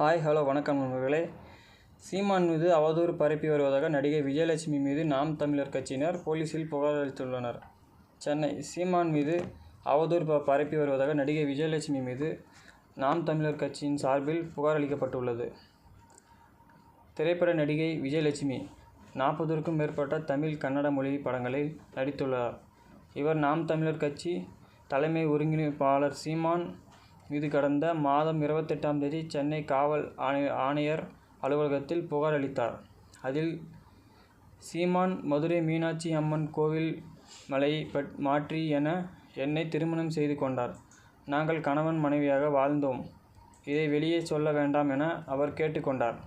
Hi hello வணக்கம் நண்பர்களே. சீமான் மீது அவதூறு பரப்பி வருவதாக நடிகை விஜயலட்சுமி மீது நாம் தமிழர் கட்சியினர் போலீசில் புகார் அளித்துள்ளனர். சென்னை சீமான் மீது அவதூறு பரப்பி வருவதாக நடிகை விஜயலட்சுமி மீது நாம் தமிழர் கட்சியின் சார்பில் புகார் அளிக்கப்பட்டுள்ளது. திரைப்பட நடிகை விஜயலட்சுமி 40க்கும் மேற்பட்ட தமிழ், கன்னட மொழி படங்களில் நடித்துள்ளார். இவர் நாம் தமிழர் கட்சி தலைமை ஒருங்கிணைப்பாளர் சீமான் மீது கடந்த மாதம் 28ஆம் தேதி சென்னை காவல் ஆணையர் அலுவலகத்தில் புகார் அளித்தார். அதில் சீமான் மதுரை மீனாட்சி அம்மன் கோவில் மலை மாற்றி என்னை திருமணம் செய்து கொண்டார். நாங்கள் கணவன் மனைவியாக வாழ்ந்தோம். இதை வெளியே சொல்ல வேண்டாம் என அவர் கேட்டுக்கொண்டார்.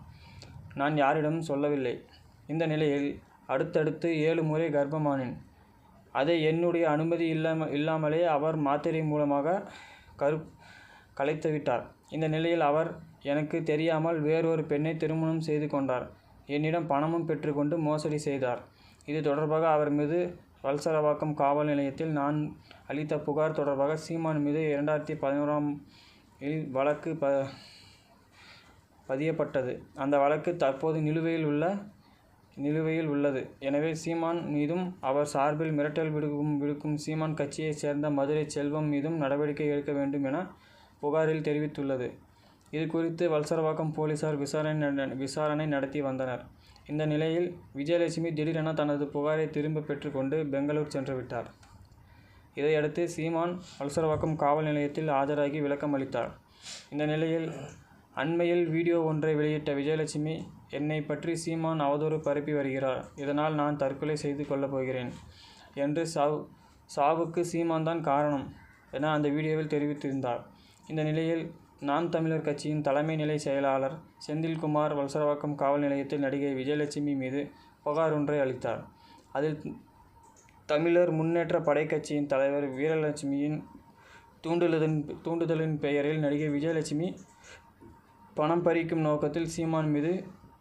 நான் யாரிடமும் சொல்லவில்லை. இந்த நிலையில் அடுத்தடுத்து 7 முறை கர்ப்பமானேன். அதை என்னுடைய அனுமதி இல்லாமலே அவர் மாத்திரை மூலமாக கலைத்துவிட்டார். இந்த நிலையில் அவர் எனக்கு தெரியாமல் வேறொரு பெண்ணை திருமணம் செய்து கொண்டார். என்னிடம் பணமும் பெற்றுக்கொண்டு மோசடி செய்தார். இது தொடர்பாக அவர் மீது வல்சரவாக்கம் காவல் நிலையத்தில் நான் அளித்த புகார் தொடர்பாக சீமான் மீது 2011ஆம் வழக்கு பதியப்பட்டது. அந்த வழக்கு தற்போது நிலுவையில் உள்ளது. எனவே சீமான் மீதும் அவர் சார்பில் மிரட்டல் விடுக்கும் சீமான் கட்சியைச் சேர்ந்த மதுரை செல்வம் மீதும் நடவடிக்கை எடுக்க வேண்டும் என புகாரில் தெரிவித்துள்ளது. இது குறித்து வல்சரவாக்கம் போலீசார் விசாரணை நடத்தி வந்தனர். இந்த நிலையில் விஜயலட்சுமி திடீரென தனது புகாரை திரும்ப பெற்றுக்கொண்டு பெங்களூர் சென்றுவிட்டார். இதையடுத்து சீமான் வல்சரவாக்கம் காவல் நிலையத்தில் ஆஜராகி விளக்கம் அளித்தார். இந்த நிலையில் அண்மையில் வீடியோ ஒன்றை வெளியிட்ட விஜயலட்சுமி, என்னை பற்றி சீமான் அவதூறு பரப்பி வருகிறார். இதனால் நான் தற்கொலை செய்து கொள்ளப் போகிறேன் என்று சாவுக்கு சீமான் தான் காரணம் என அந்த வீடியோவில் தெரிவித்திருந்தார். இந்த நிலையில் நாம் தமிழர் கட்சியின் தலைமை நிலை செயலாளர் செந்தில்குமார் வல்சரவாக்கம் காவல் நிலையத்தில் நடிகை விஜயலட்சுமி மீது புகார் ஒன்றை அளித்தார். அதில் தமிழர் முன்னேற்ற படை கட்சியின் தலைவர் வீரலட்சுமியின் தூண்டுதலின் பெயரில் நடிகை விஜயலட்சுமி பணம் பறிக்கும் நோக்கத்தில் சீமான் மீது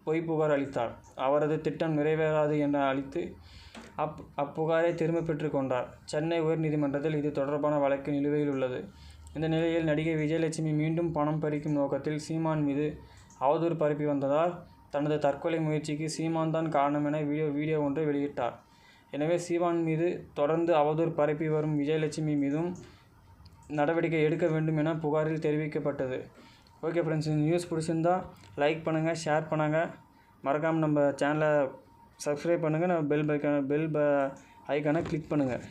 பொய் புகார் அளித்தார். அவரது திட்டம் நிறைவேறாது என அளித்து அப்புகாரை திரும்ப பெற்று கொண்டார். சென்னை உயர்நீதிமன்றத்தில் இது தொடர்பான வழக்கு நிலுவையில் உள்ளது. இந்த நிலையில் நடிகை விஜயலட்சுமி மீண்டும் பணம் பறிக்கும் நோக்கத்தில் சீமான் மீது அவதூறு பரப்பி வந்ததால் தனது தற்கொலை முயற்சிக்கு சீமான் தான் காரணம் என வீடியோ ஒன்றை வெளியிட்டார். எனவே சீமான் மீது தொடர்ந்து அவதூறு பரப்பி வரும் விஜயலட்சுமி மீதும் நடவடிக்கை எடுக்க வேண்டும் என புகாரில் தெரிவிக்கப்பட்டது. ஓகே ஃப்ரெண்ட்ஸ், இந்த நியூஸ் பிடிச்சிருந்தா லைக் பண்ணுங்கள், ஷேர் பண்ணுங்கள், மறக்காமல் நம்ம சேனலை சப்ஸ்கிரைப் பண்ணுங்கள், பெல் ஐக்கானை கிளிக் பண்ணுங்கள்.